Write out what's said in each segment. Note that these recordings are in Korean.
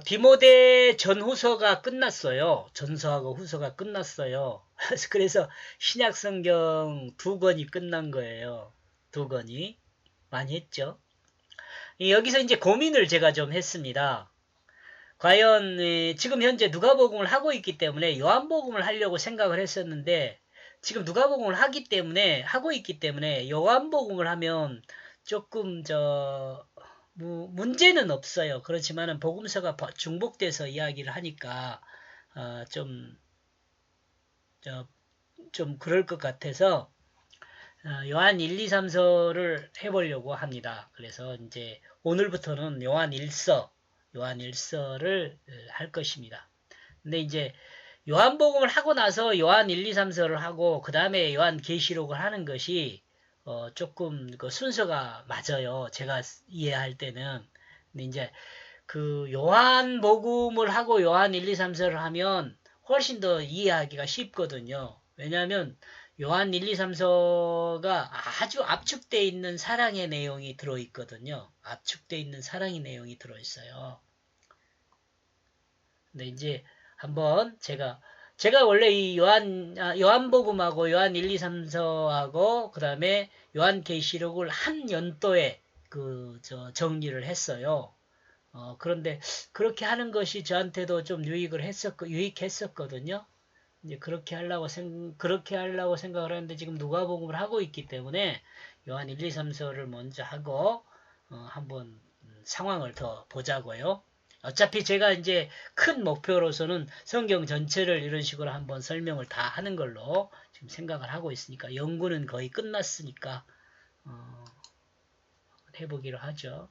디모데 전후서가 끝났어요. 전서하고 후서가 끝났어요. 그래서 신약 성경 두 권이 끝난 거예요. 두 권이. 많이 했죠. 여기서 이제 고민을 제가 좀 했습니다. 과연 지금 현재 누가복음을 하고 있기 때문에 요한복음을 하려고 생각을 했었는데 지금 누가복음을 하고 있기 때문에 요한복음을 하면 조금 문제는 없어요. 그렇지만은 복음서가 중복돼서 이야기를 하니까 어, 좀, 좀 그럴 것 같아서 요한 1, 2, 3서를 해보려고 합니다. 그래서 이제 오늘부터는 요한 1서를 할 것입니다. 근데 이제 요한복음을 하고 나서 요한 1, 2, 3서를 하고 그 다음에 요한 계시록을 하는 것이 조금 그 순서가 맞아요. 제가 이해할 때는. 근데 이제 그 요한복음을 하고 요한 1, 2, 3서를 하면 훨씬 더 이해하기가 쉽거든요. 왜냐하면 요한 1, 2, 3서가 아주 압축되어 있는 사랑의 내용이 들어있거든요. 압축되어 있는 사랑의 내용이 들어있어요. 근데 이제 한번 제가 원래 이 요한복음하고 요한 1, 2, 3서하고 그 다음에 요한계시록을 한 연도에 정리를 했어요. 그런데 그렇게 하는 것이 저한테도 좀 유익했었거든요. 이제 그렇게 하려고 생각을 하는데 지금 누가복음을 하고 있기 때문에 요한 1, 2, 3서를 먼저 하고 한번 상황을 더 보자고요. 어차피 제가 이제 큰 목표로서는 성경 전체를 이런 식으로 한번 설명을 다 하는 걸로 지금 생각을 하고 있으니까 연구는 거의 끝났으니까 해보기로 하죠.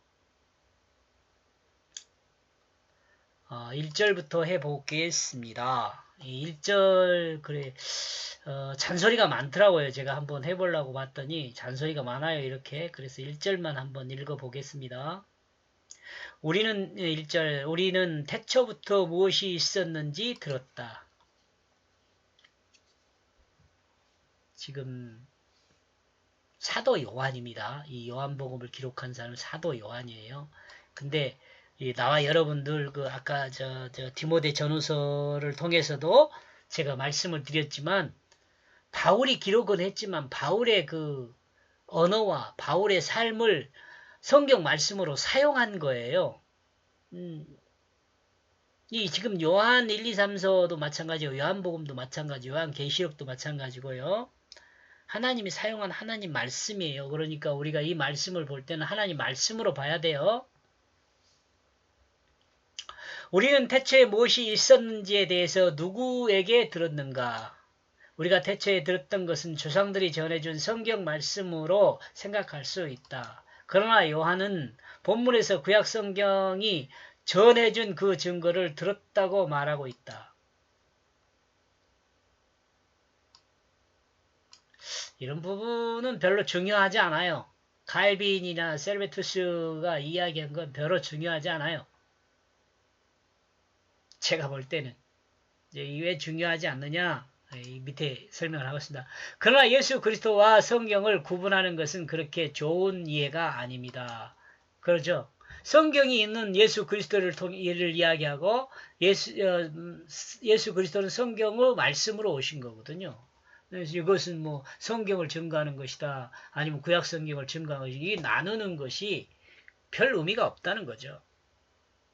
1절부터 해보겠습니다. 1절 그래 잔소리가 많더라고요. 제가 한번 해보려고 봤더니 잔소리가 많아요. 이렇게 그래서 1절만 한번 읽어보겠습니다. 우리는 1절 우리는 태초부터 무엇이 있었는지 들었다. 지금 사도 요한입니다. 이 요한복음을 기록한 사람은 사도 요한이에요. 근데 나와 여러분들 아까 디모데 전후서를 통해서도 제가 말씀을 드렸지만 바울이 기록은 했지만 바울의 그 언어와 바울의 삶을 성경 말씀으로 사용한 거예요. 이 지금 요한 1, 2, 3서도 마찬가지고 요한복음도 마찬가지고 요한계시록도 마찬가지고요. 하나님이 사용한 하나님 말씀이에요. 그러니까 우리가 이 말씀을 볼 때는 하나님 말씀으로 봐야 돼요. 우리는 태초에 무엇이 있었는지에 대해서 누구에게 들었는가? 우리가 태초에 들었던 것은 조상들이 전해준 성경 말씀으로 생각할 수 있다. 그러나 요한은 본문에서 구약 성경이 전해준 그 증거를 들었다고 말하고 있다. 이런 부분은 별로 중요하지 않아요. 칼빈이나 셀베투스가 이야기한 건 별로 중요하지 않아요. 제가 볼 때는. 왜 중요하지 않느냐? 이 밑에 설명을 하고 있습니다. 그러나 예수 그리스도와 성경을 구분하는 것은 그렇게 좋은 이해가 아닙니다. 그렇죠? 성경이 있는 예수 그리스도를 예를 이야기하고 예수 그리스도는 성경의 말씀으로 오신 거거든요. 그래서 이것은 뭐 성경을 증거하는 것이다. 아니면 구약 성경을 증거하는 것이다. 이 나누는 것이 별 의미가 없다는 거죠.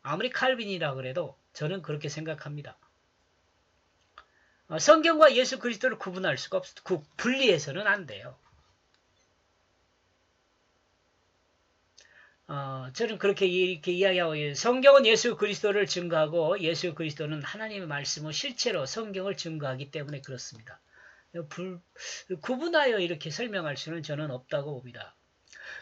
아무리 칼빈이라 그래도 저는 그렇게 생각합니다. 성경과 예수 그리스도를 구분할 수가 분리해서는 안 돼요. 저는 그렇게 이렇게 이야기하고 성경은 예수 그리스도를 증거하고 예수 그리스도는 하나님의 말씀을 실체로 성경을 증거하기 때문에 그렇습니다. 구분하여 이렇게 설명할 수는 저는 없다고 봅니다.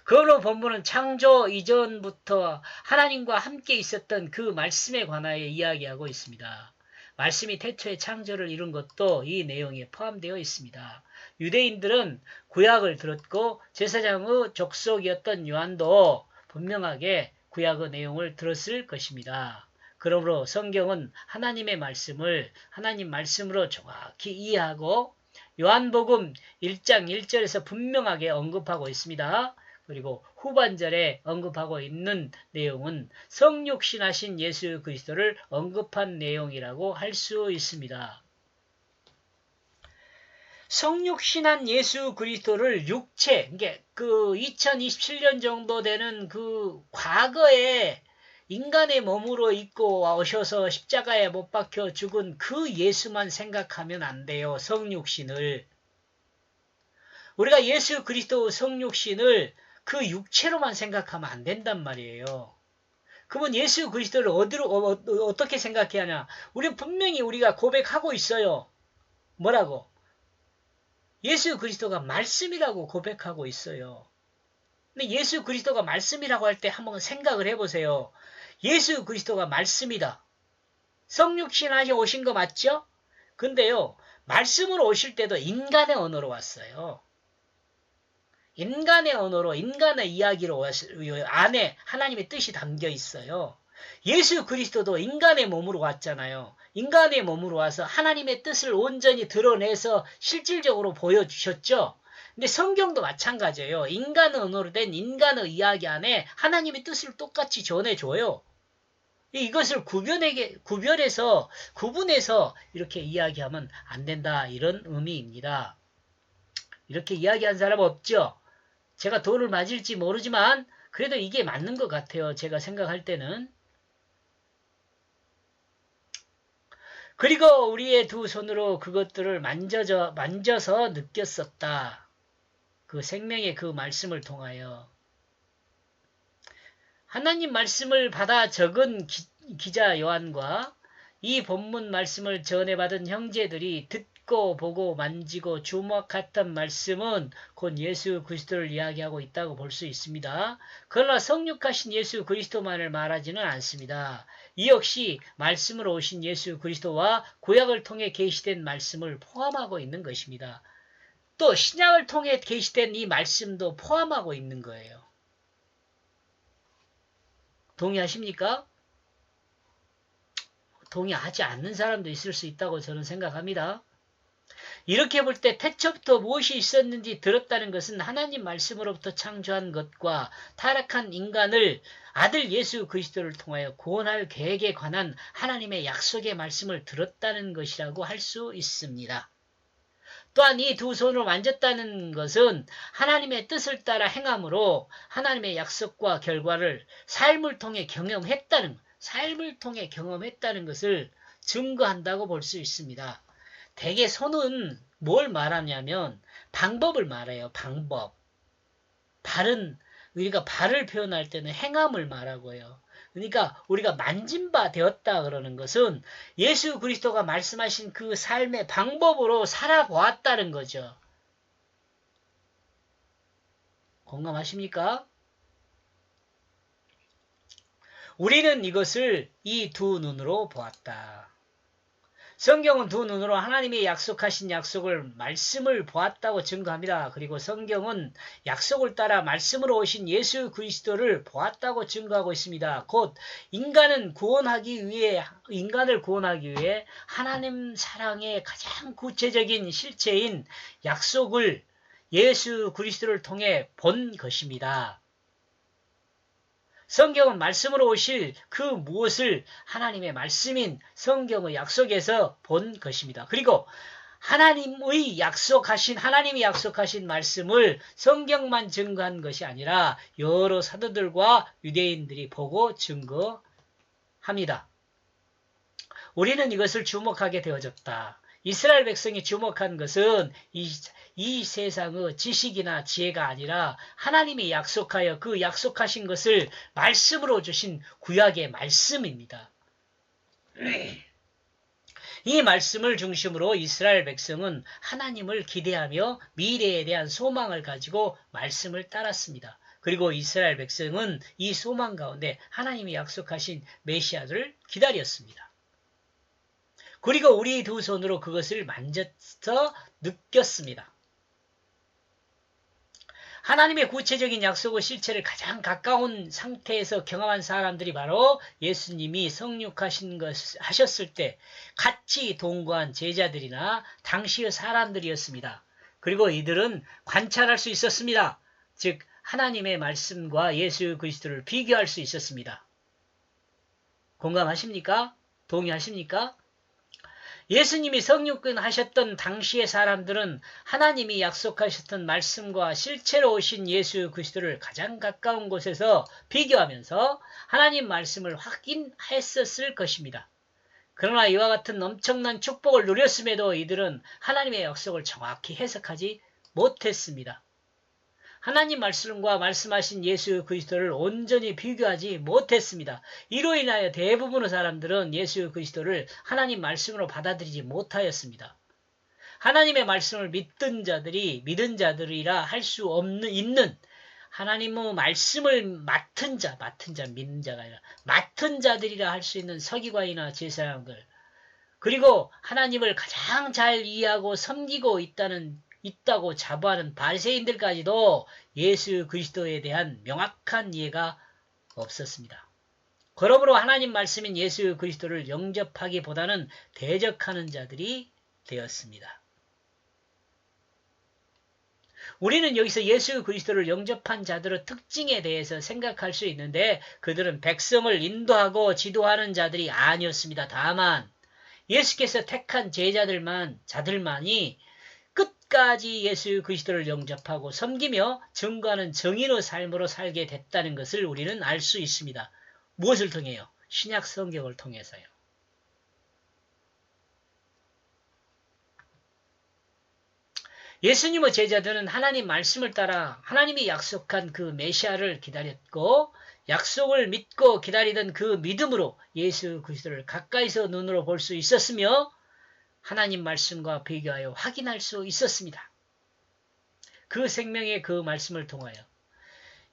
그로 본문은 창조 이전부터 하나님과 함께 있었던 그 말씀에 관하여 이야기하고 있습니다. 말씀이 태초에 창조를 이룬 것도 이 내용에 포함되어 있습니다. 유대인들은 구약을 들었고 제사장의 족속이었던 요한도 분명하게 구약의 내용을 들었을 것입니다. 그러므로 성경은 하나님의 말씀을 하나님 말씀으로 정확히 이해하고 요한복음 1장 1절에서 분명하게 언급하고 있습니다. 그리고 후반절에 언급하고 있는 내용은 성육신하신 예수 그리스도를 언급한 내용이라고 할 수 있습니다. 성육신한 예수 그리스도를 육체, 그 2027년 정도 되는 그 과거에 인간의 몸으로 입고 오셔서 십자가에 못 박혀 죽은 그 예수만 생각하면 안 돼요. 성육신을. 우리가 예수 그리스도 성육신을 그 육체로만 생각하면 안 된단 말이에요. 그러면 예수 그리스도를 어떻게 생각해야 하냐? 우리는 분명히 우리가 고백하고 있어요. 뭐라고? 예수 그리스도가 말씀이라고 고백하고 있어요. 근데 예수 그리스도가 말씀이라고 할 때 한번 생각을 해보세요. 예수 그리스도가 말씀이다. 성육신하시 오신 거 맞죠? 근데요, 말씀으로 오실 때도 인간의 언어로 왔어요. 인간의 언어로, 인간의 이야기로 왔어요. 안에 하나님의 뜻이 담겨 있어요. 예수 그리스도도 인간의 몸으로 왔잖아요. 인간의 몸으로 와서 하나님의 뜻을 온전히 드러내서 실질적으로 보여주셨죠. 근데 성경도 마찬가지예요. 인간 언어로 된 인간의 이야기 안에 하나님의 뜻을 똑같이 전해줘요. 이것을 구분해서 이렇게 이야기하면 안 된다. 이런 의미입니다. 이렇게 이야기한 사람 없죠? 제가 돌을 맞을지 모르지만 그래도 이게 맞는 것 같아요. 제가 생각할 때는. 그리고 우리의 두 손으로 그것들을 만져서 느꼈었다. 그 생명의 그 말씀을 통하여. 하나님 말씀을 받아 적은 기자 요한과 이 본문 말씀을 전해받은 형제들이 듣고 보고 만지고 주목했던 말씀은 곧 예수 그리스도를 이야기하고 있다고 볼 수 있습니다. 그러나 성육하신 예수 그리스도만을 말하지는 않습니다. 이 역시 말씀으로 오신 예수 그리스도와 구약을 통해 계시된 말씀을 포함하고 있는 것입니다. 또 신약을 통해 계시된 이 말씀도 포함하고 있는 거예요. 동의하십니까? 동의하지 않는 사람도 있을 수 있다고 저는 생각합니다. 이렇게 볼 때 태초부터 무엇이 있었는지 들었다는 것은 하나님 말씀으로부터 창조한 것과 타락한 인간을 아들 예수 그리스도를 통하여 구원할 계획에 관한 하나님의 약속의 말씀을 들었다는 것이라고 할 수 있습니다. 또한 이 두 손으로 만졌다는 것은 하나님의 뜻을 따라 행함으로 하나님의 약속과 결과를 삶을 통해 경험했다는 것을 증거한다고 볼 수 있습니다. 대개 손은 뭘 말하냐면 방법을 말해요. 방법. 발은 우리가 발을 표현할 때는 행함을 말하고요. 그러니까 우리가 만진 바 되었다 그러는 것은 예수 그리스도가 말씀하신 그 삶의 방법으로 살아보았다는 거죠. 공감하십니까? 우리는 이것을 이 두 눈으로 보았다. 성경은 두 눈으로 하나님이 약속하신 말씀을 보았다고 증거합니다. 그리고 성경은 약속을 따라 말씀으로 오신 예수 그리스도를 보았다고 증거하고 있습니다. 곧 인간을 구원하기 위해 하나님 사랑의 가장 구체적인 실체인 약속을 예수 그리스도를 통해 본 것입니다. 성경은 말씀으로 오실 그 무엇을 하나님의 말씀인 성경의 약속에서 본 것입니다. 그리고 하나님이 약속하신 말씀을 성경만 증거한 것이 아니라 여러 사도들과 유대인들이 보고 증거합니다. 우리는 이것을 주목하게 되어졌다. 이스라엘 백성이 주목한 것은 이 세상의 지식이나 지혜가 아니라 하나님이 약속하여 그 약속하신 것을 말씀으로 주신 구약의 말씀입니다. 이 말씀을 중심으로 이스라엘 백성은 하나님을 기대하며 미래에 대한 소망을 가지고 말씀을 따랐습니다. 그리고 이스라엘 백성은 이 소망 가운데 하나님이 약속하신 메시아를 기다렸습니다. 그리고 우리 두 손으로 그것을 만져서 느꼈습니다. 하나님의 구체적인 약속의 실체를 가장 가까운 상태에서 경험한 사람들이 바로 예수님이 하셨을 때 같이 동거한 제자들이나 당시의 사람들이었습니다. 그리고 이들은 관찰할 수 있었습니다. 즉 하나님의 말씀과 예수 그리스도를 비교할 수 있었습니다. 공감하십니까? 동의하십니까? 예수님이 성육근 하셨던 당시의 사람들은 하나님이 약속하셨던 말씀과 실체로 오신 예수 그리스도를 가장 가까운 곳에서 비교하면서 하나님 말씀을 확인했었을 것입니다. 그러나 이와 같은 엄청난 축복을 누렸음에도 이들은 하나님의 약속을 정확히 해석하지 못했습니다. 하나님 말씀과 말씀하신 예수 그리스도를 온전히 비교하지 못했습니다. 이로 인하여 대부분의 사람들은 예수 그리스도를 하나님 말씀으로 받아들이지 못하였습니다. 하나님의 말씀을 믿은 자들이라 할 수 있는 하나님의 말씀을 맡은 자, 믿는 자가 아니라 맡은 자들이라 할 수 있는 서기관이나 제사장들, 그리고 하나님을 가장 잘 이해하고 섬기고 있다고 자부하는 바리새인들까지도 예수 그리스도에 대한 명확한 이해가 없었습니다. 그러므로 하나님 말씀인 예수 그리스도를 영접하기보다는 대적하는 자들이 되었습니다. 우리는 여기서 예수 그리스도를 영접한 자들의 특징에 대해서 생각할 수 있는데 그들은 백성을 인도하고 지도하는 자들이 아니었습니다. 다만 예수께서 택한 자들만이 끝까지 예수 그리스도를 영접하고 섬기며 증거하는 정의의 삶으로 살게 됐다는 것을 우리는 알 수 있습니다. 무엇을 통해요? 신약 성경을 통해서요. 예수님의 제자들은 하나님 말씀을 따라 하나님이 약속한 그 메시아를 기다렸고 약속을 믿고 기다리던 그 믿음으로 예수 그리스도를 가까이서 눈으로 볼 수 있었으며 하나님 말씀과 비교하여 확인할 수 있었습니다. 그 생명의 그 말씀을 통하여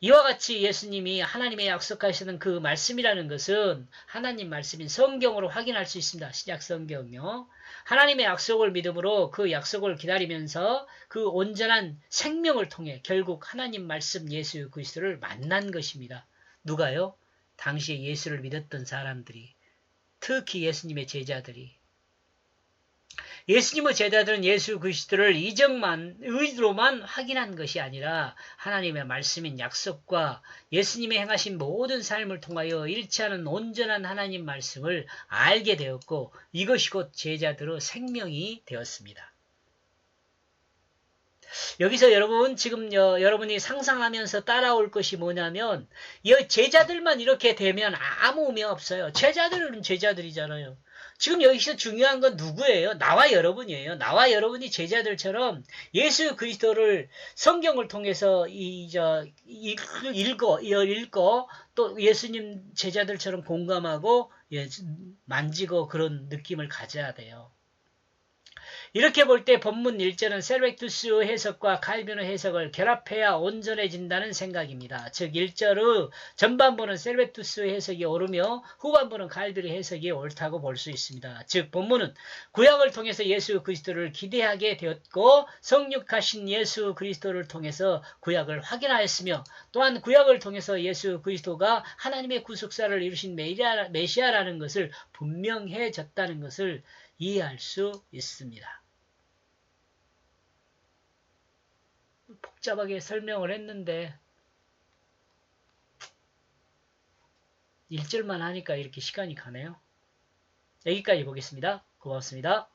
이와 같이 예수님이 하나님의 약속하시는 그 말씀이라는 것은 하나님 말씀인 성경으로 확인할 수 있습니다. 신약 성경요. 하나님의 약속을 믿음으로 그 약속을 기다리면서 그 온전한 생명을 통해 결국 하나님 말씀 예수 그리스도를 만난 것입니다. 누가요? 당시에 예수를 믿었던 사람들이, 특히 예수님의 제자들이. 예수님의 제자들은 예수 그리스도를 의지로만 확인한 것이 아니라 하나님의 말씀인 약속과 예수님이 행하신 모든 삶을 통하여 일치하는 온전한 하나님 말씀을 알게 되었고 이것이 곧 제자들의 생명이 되었습니다. 여기서 여러분 지금 여러분이 상상하면서 따라올 것이 뭐냐면 제자들만 이렇게 되면 아무 의미 없어요. 제자들은 제자들이잖아요. 지금 여기서 중요한 건 누구예요? 나와 여러분이에요. 나와 여러분이 제자들처럼 예수 그리스도를 성경을 통해서 읽고 또 예수님 제자들처럼 공감하고 만지고 그런 느낌을 가져야 돼요. 이렇게 볼 때 본문 1절은 셀베투스 해석과 칼빈의 해석을 결합해야 온전해진다는 생각입니다. 즉 1절의 전반부는 셀베투스 해석이 옳으며 후반부는 칼빈의 해석이 옳다고 볼 수 있습니다. 즉 본문은 구약을 통해서 예수 그리스도를 기대하게 되었고 성육하신 예수 그리스도를 통해서 구약을 확인하였으며 또한 구약을 통해서 예수 그리스도가 하나님의 구속사를 이루신 메시아라는 것을 분명해졌다는 것을 이해할 수 있습니다. 복잡하게 설명을 했는데 1절만 하니까 이렇게 시간이 가네요. 여기까지 보겠습니다. 고맙습니다.